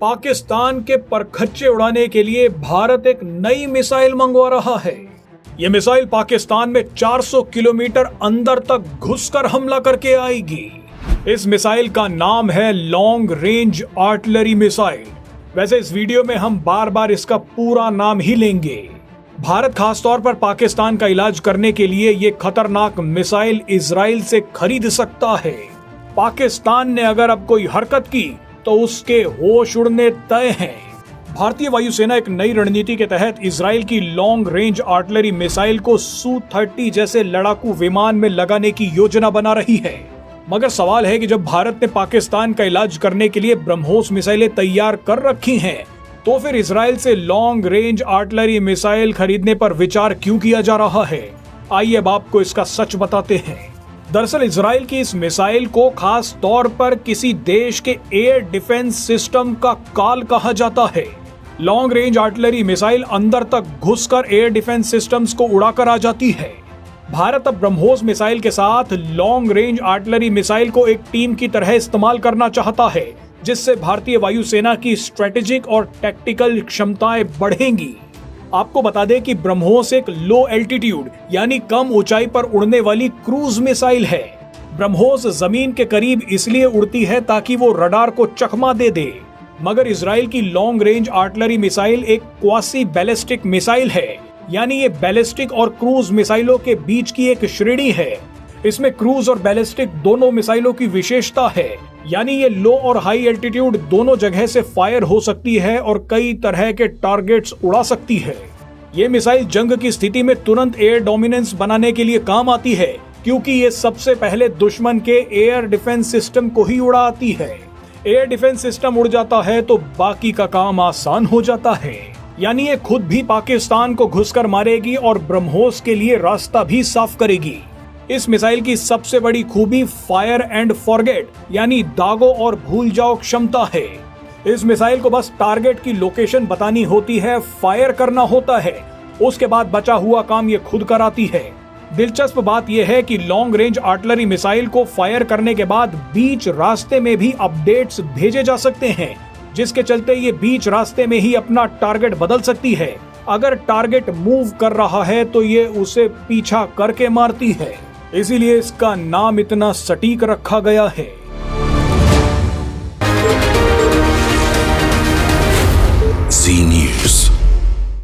पाकिस्तान के परखच्चे उड़ाने के लिए भारत एक नई मिसाइल मंगवा रहा है। ये मिसाइल पाकिस्तान में 400 किलोमीटर अंदर तक घुसकर हमला करके आएगी। इस मिसाइल का नाम है लॉन्ग रेंज आर्टिलरी मिसाइल। वैसे इस वीडियो में हम बार बार इसका पूरा नाम ही लेंगे। भारत खासतौर पर पाकिस्तान का इलाज करने के लिए ये खतरनाक मिसाइल इजराइल से खरीद सकता है। पाकिस्तान ने अगर अब कोई हरकत की तो उसके होश उड़ने तय हैं। भारतीय वायुसेना एक नई रणनीति के तहत इजराइल की लॉन्ग रेंज आर्टिलरी मिसाइल को Su-30 जैसे लड़ाकू विमान में लगाने की योजना बना रही है। मगर सवाल है कि जब भारत ने पाकिस्तान का इलाज करने के लिए ब्रह्मोस मिसाइलें तैयार कर रखी हैं, तो फिर इजराइल से लॉन्ग रेंज आर्टिलरी मिसाइल खरीदने पर विचार क्यों किया जा रहा है? आइए अब आपको इसका सच बताते हैं। दरअसल इजराइल की इस मिसाइल को खास तौर पर किसी देश के एयर डिफेंस सिस्टम का काल कहा जाता है। लॉन्ग रेंज आर्टिलरी मिसाइल अंदर तक घुसकर एयर डिफेंस सिस्टम्स को उड़ाकर आ जाती है। भारत अब ब्रह्मोस मिसाइल के साथ लॉन्ग रेंज आर्टिलरी मिसाइल को एक टीम की तरह इस्तेमाल करना चाहता है, जिससे भारतीय वायुसेना की स्ट्रेटेजिक और टैक्टिकल क्षमताएं बढ़ेंगी। आपको बता दें कि ब्रह्मोस एक लो एल्टीट्यूड यानी कम ऊंचाई पर उड़ने वाली क्रूज मिसाइल है। ब्रह्मोस जमीन के करीब इसलिए उड़ती है ताकि वो रडार को चकमा दे। मगर इजराइल की लॉन्ग रेंज आर्टिलरी मिसाइल एक क्वासी बैलिस्टिक मिसाइल है, यानी ये बैलिस्टिक और क्रूज मिसाइलों के बीच की एक श्रेणी है। इसमें क्रूज और बैलिस्टिक दोनों मिसाइलों की विशेषता है, यानी ये लो और हाई एल्टीट्यूड दोनों जगह से फायर हो सकती है और कई तरह के टारगेट्स उड़ा सकती है। ये मिसाइल जंग की स्थिति में तुरंत एयर डोमिनेंस बनाने के लिए काम आती है, क्योंकि ये सबसे पहले दुश्मन के एयर डिफेंस सिस्टम को ही उड़ाती है। एयर डिफेंस सिस्टम उड़ जाता है तो बाकी का काम आसान हो जाता है, यानी ये खुद भी पाकिस्तान को घुसकर मारेगी और ब्रह्मोस के लिए रास्ता भी साफ करेगी। इस मिसाइल की सबसे बड़ी खूबी फायर एंड फॉरगेट यानी दागो और भूल जाओ क्षमता है। इस मिसाइल को बस टारगेट की लोकेशन बतानी होती है, फायर करना होता है, उसके बाद बचा हुआ काम ये खुद कराती है। दिलचस्प बात यह है कि लॉन्ग रेंज आर्टिलरी मिसाइल को फायर करने के बाद बीच रास्ते में भी अपडेट्स भेजे जा सकते हैं, जिसके चलते ये बीच रास्ते में ही अपना टारगेट बदल सकती है। अगर टारगेट मूव कर रहा है तो ये उसे पीछा करके मारती है, इसीलिए इसका नाम इतना सटीक रखा गया है।